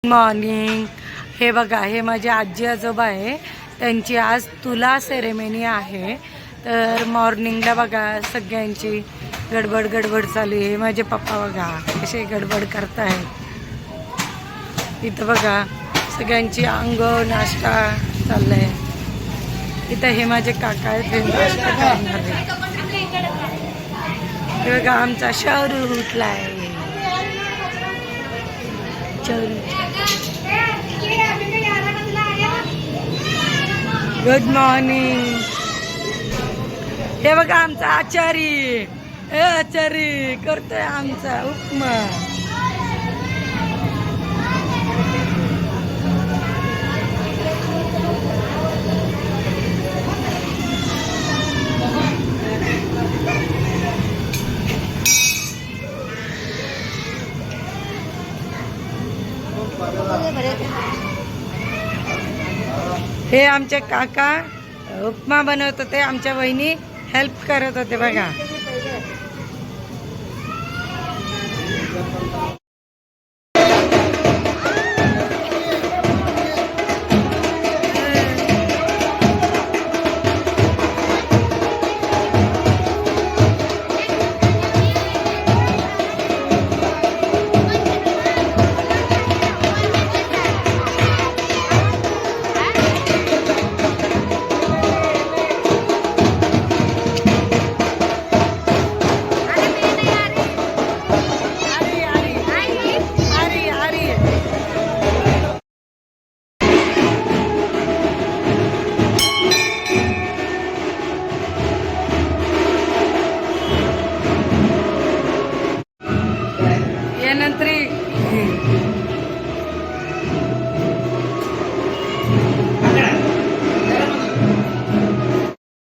Morning. हे बघा, हे माझे आजी आजोबा आहे, त्यांची आज तुला सेरेमनी आहे. तर मॉर्निंगला बघा सगळ्यांची गडबड चालू आहे. माझे पप्पा बघा कसे गडबड करतायत. इथं बघा सगळ्यांची अंघोळ नाश्ता चाललाय. इथं हे माझे काका आहेत, हे नाश्ता करणार आहेत. हे बघा आमचा शौरू उठलाय. Good morning. हे बघा आमचा आचारी, आचारी करतोय आमचा उपमा. हे आमचे काका उपमा बनवत होते, आमच्या वहिनी हेल्प करत होते बघा.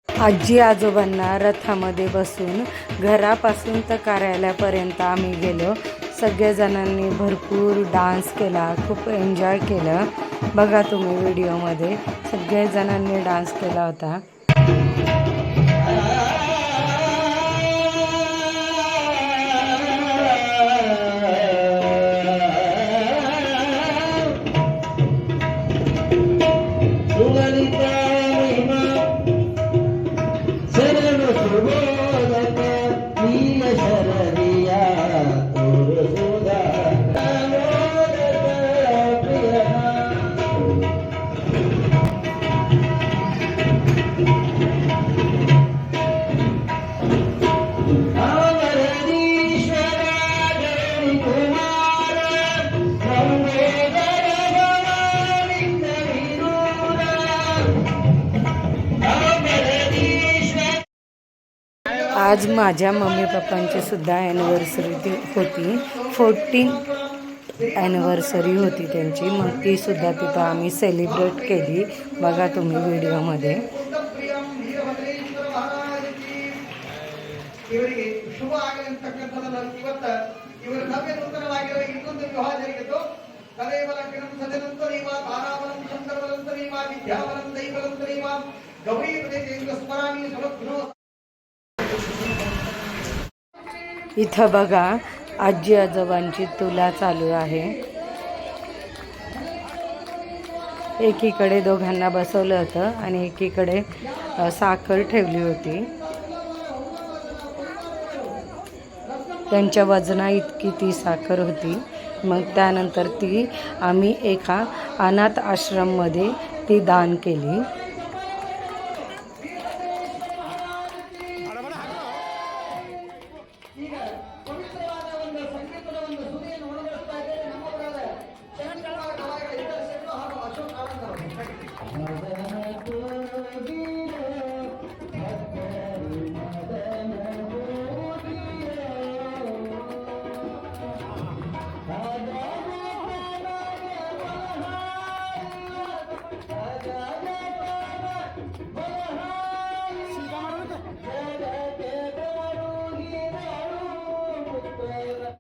आजी आजोबांना रथामध्ये बसून घरापासून तर कार्यालयापर्यंत आम्ही गेलो. सगळेजणांनी भरपूर डान्स केला, खूप एन्जॉय केलं. बघा तुम्ही व्हिडिओमध्ये सगळेजणांनी डान्स केला होता. आज माझ्या मम्मी पप्पांची सुद्धा ॲनिव्हर्सरी होती. 14th ॲनिव्हर्सरी होती त्यांची. मग ती सुद्धा तिथं आम्ही सेलिब्रेट केली. बघा तुम्ही व्हिडिओमध्ये. इथं बघा आजी आजोबांची तुला चालू आहे. एकीकडे दोघांना बसवलं होतं आणि एकीकडे साखर ठेवली होती. त्यांच्या वजना इतकी ती साखर होती. मग त्यानंतर ती आम्ही एका अनाथ आश्रममध्ये ती दान केली.